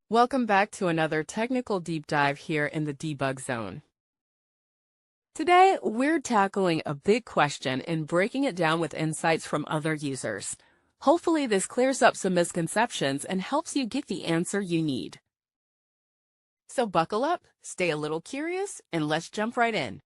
Welcome back to another technical deep dive here in the debug zone. Today, we're tackling a big question and breaking it down with insights from other users. Hopefully, this clears up some misconceptions and helps you get the answer you need. So buckle up, stay a little curious, and let's jump right in.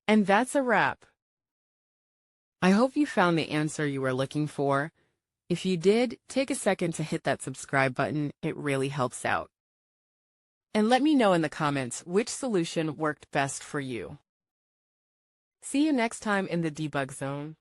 And that's a wrap. I hope you found the answer you were looking for. If you did, take a second to hit that subscribe button. It really helps out. And let me know in the comments which solution worked best for you. See you next time in the debug zone.